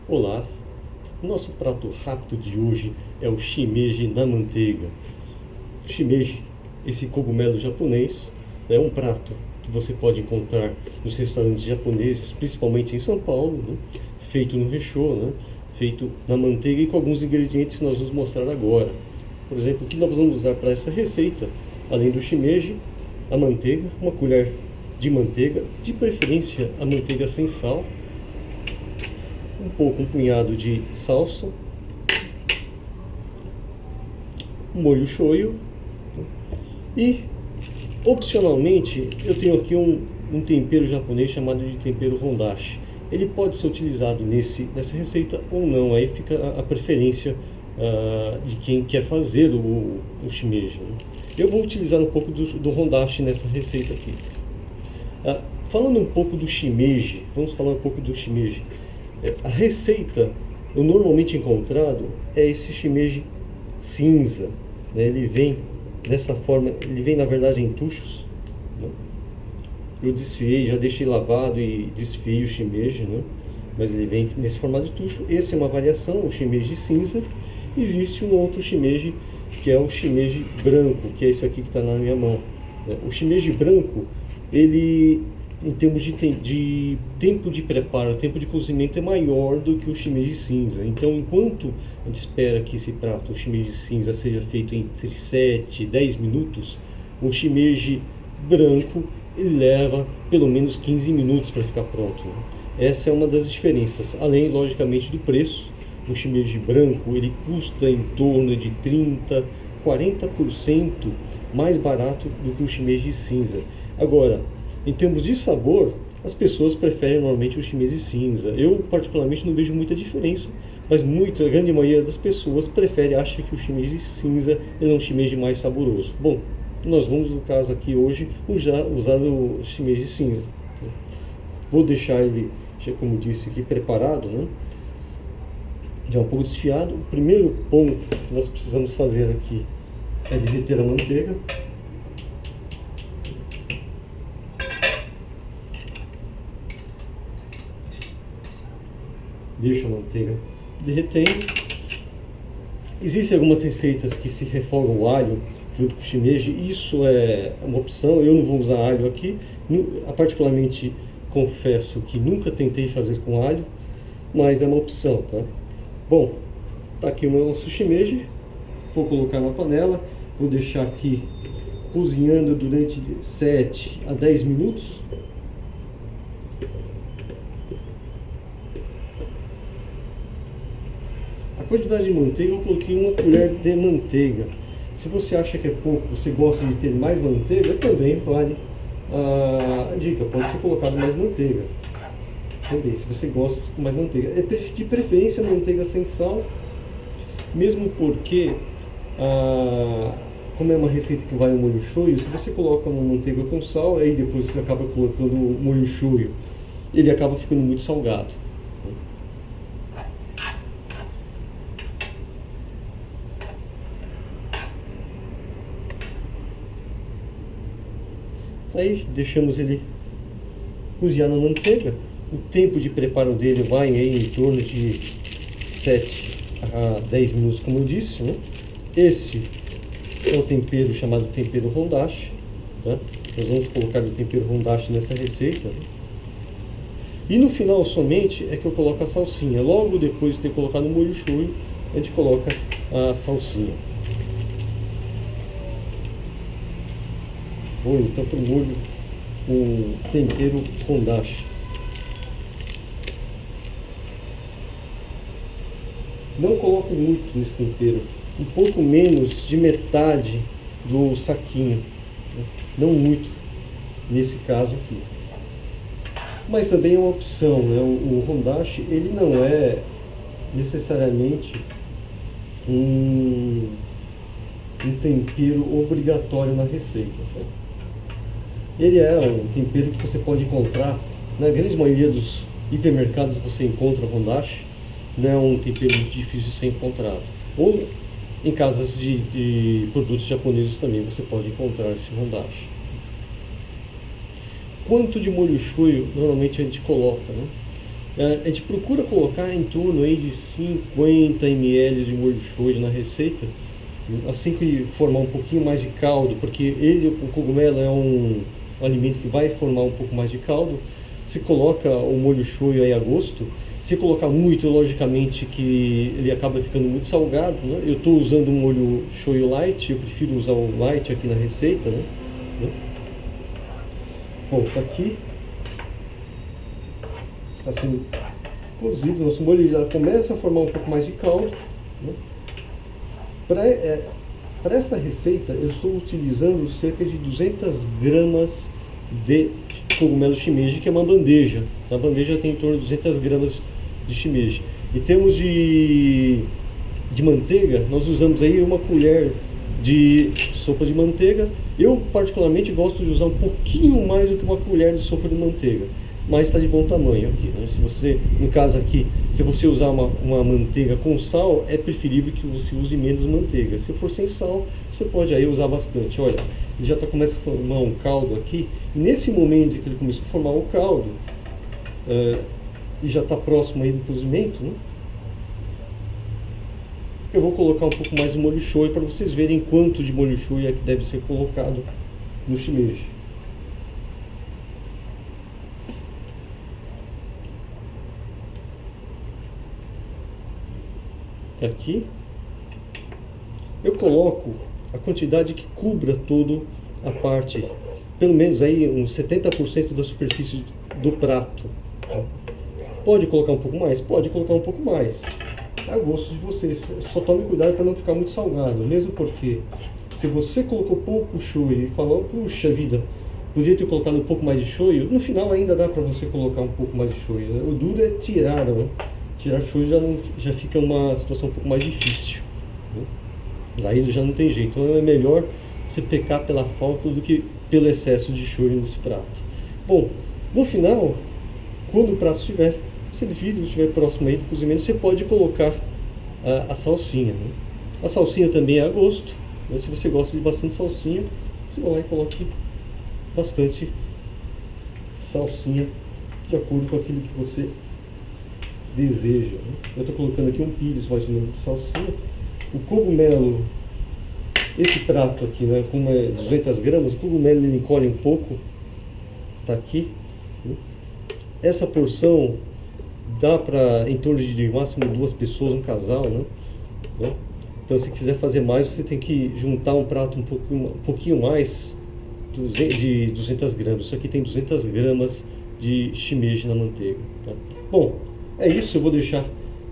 Olá, o nosso prato rápido de hoje é o shimeji na manteiga. Shimeji, esse cogumelo japonês, é um prato que você pode encontrar nos restaurantes japoneses, principalmente em São Paulo, né? Feito no Rechô, né? Feito na manteiga e com alguns ingredientes que nós vamos mostrar agora. Por exemplo, o que nós vamos usar para essa receita, além do shimeji, a manteiga, uma colher de manteiga, de preferência a manteiga sem sal, um punhado de salsa, molho shoyu e, opcionalmente, eu tenho aqui um tempero japonês chamado de tempero hondashi. Ele pode ser utilizado nessa receita ou não, aí fica a preferência de quem quer fazer o shimeji, né? Eu vou utilizar um pouco do hondashi nessa receita aqui. Falando um pouco do shimeji, vamos falar um pouco do shimeji. A receita, o normalmente encontrado, é esse shimeji cinza, né? Ele vem dessa forma, ele vem na verdade em tuchos, né? Eu desfiei, já deixei lavado e desfiei o shimeji, né? Mas ele vem nesse formato de tucho. Esse é uma variação, o shimeji cinza. Existe um outro shimeji, que é o shimeji branco, que é esse aqui que está na minha mão. O shimeji branco, ele, em termos de tempo de preparo, tempo de cozimento, é maior do que o shimeji cinza. Então, enquanto a gente espera que esse prato, o shimeji cinza, seja feito entre 7 e 10 minutos, o shimeji branco ele leva pelo menos 15 minutos para ficar pronto, né? Essa é uma das diferenças, além, logicamente, do preço. O shimeji branco ele custa em torno de 30, 40% mais barato do que o shimeji cinza. Agora, em termos de sabor, as pessoas preferem normalmente o shimeji cinza. Eu, particularmente, não vejo muita diferença, mas a grande maioria das pessoas acha que o shimeji cinza é um shimeji mais saboroso. Bom, nós vamos, no caso aqui hoje, usar o shimeji cinza. Vou deixar ele, como disse aqui, preparado, né? Já um pouco desfiado. O primeiro ponto que nós precisamos fazer aqui é derreter a manteiga. Deixa a manteiga derretendo. Existem algumas receitas que se refogam o alho junto com o shimeji. Isso é uma opção. Eu não vou usar alho aqui. Particularmente, confesso que nunca tentei fazer com alho, mas é uma opção, tá? Bom, tá aqui o nosso shimeji. Vou colocar na panela. Vou deixar aqui cozinhando durante 7 a 10 minutos. A quantidade de manteiga, eu coloquei uma colher de manteiga. Se você acha que é pouco, você gosta de ter mais manteiga, também vale a dica, pode ser colocado mais manteiga. Também, se você gosta com mais manteiga. É de preferência manteiga sem sal, mesmo porque, como é uma receita que vai no molho shoyu, se você coloca uma manteiga com sal, aí depois você acaba colocando o molho shoyu, ele acaba ficando muito salgado. Aí deixamos ele cozinhar na manteiga. O tempo de preparo dele vai aí em torno de 7 a 10 minutos, como eu disse, né? Esse é o tempero chamado tempero hondashi, tá? Nós vamos colocar o tempero hondashi nessa receita, né? E no final somente é que eu coloco a salsinha. Logo depois de ter colocado o molho shoyu, a gente coloca a salsinha. Ou então para o molho, o tempero hondashi. Não coloco muito nesse tempero, um pouco menos de metade do saquinho, né? Não muito nesse caso aqui. Mas também é uma opção, né? O hondashi ele não é necessariamente um tempero obrigatório na receita, certo? Ele é um tempero que você pode encontrar na grande maioria dos hipermercados. Você encontra hondashi, não é um tempero muito difícil de ser encontrado. Ou em casas de produtos japoneses também você pode encontrar esse hondashi. Quanto de molho shoyu normalmente a gente coloca, né? A gente procura colocar em torno aí de 50 ml de molho shoyu na receita, assim que formar um pouquinho mais de caldo, porque o cogumelo é um alimento que vai formar um pouco mais de caldo. Você coloca o molho shoyu aí a gosto. Se colocar muito, logicamente que ele acaba ficando muito salgado, né? Eu estou usando um molho shoyu light, eu prefiro usar o light aqui na receita, né? Bom, tá aqui. Está sendo cozido, nosso molho já começa a formar um pouco mais de caldo, né? Para essa receita eu estou utilizando cerca de 200 gramas de cogumelo shimeji, que é uma bandeja. A bandeja tem em torno de 200 gramas de shimeji. Em termos de manteiga, nós usamos aí uma colher de sopa de manteiga. Eu particularmente gosto de usar um pouquinho mais do que uma colher de sopa de manteiga, mas está de bom tamanho aqui, né? Se você, no caso aqui, se você usar uma manteiga com sal, é preferível que você use menos manteiga. Se for sem sal, você pode aí usar bastante. Olha, ele já começa a formar um caldo aqui. E nesse momento que ele começou a formar o caldo, e já está próximo aí do cozimento, né? Eu vou colocar um pouco mais de molho shoyu para vocês verem quanto de molho shoyu é que deve ser colocado no shimeji. Aqui eu coloco a quantidade que cubra toda a parte, pelo menos aí uns 70% da superfície do prato. Pode colocar um pouco mais? Pode colocar um pouco mais, a gosto de vocês. Só tome cuidado para não ficar muito salgado, mesmo porque se você colocou pouco shoyu e falou, puxa vida, podia ter colocado um pouco mais de shoyu, no final ainda dá para você colocar um pouco mais de shoyu, né? O duro é tirar, né? Tirar shoyu já fica uma situação um pouco mais difícil, né? Aí já não tem jeito. Então é melhor você pecar pela falta do que pelo excesso de shoyu nesse prato. Bom, no final, quando o prato estiver servido, estiver próximo aí do cozimento, você pode colocar a salsinha, né? A salsinha também é a gosto, né? Se você gosta de bastante salsinha, você vai lá e coloque bastante salsinha de acordo com aquilo que você deseja, né? Eu estou colocando aqui um pires mais ou menos de salsinha. O cogumelo, esse prato aqui, né, como é 200 gramas, o cogumelo ele encolhe um pouco, tá aqui, né? Essa porção dá para em torno de máximo 2 pessoas, um casal, né? Então se quiser fazer mais, você tem que juntar um prato um pouquinho mais de 200 gramas. Isso aqui tem 200 gramas de shimeji na manteiga, tá? Bom, é isso. Eu vou deixar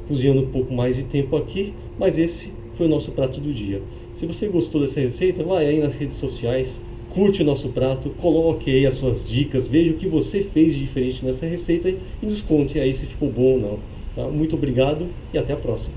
cozinhando um pouco mais de tempo aqui, mas esse foi o nosso prato do dia. Se você gostou dessa receita, vai aí nas redes sociais, curte o nosso prato, coloque aí as suas dicas, veja o que você fez de diferente nessa receita e nos conte aí se ficou bom ou não, tá? Muito obrigado e até a próxima.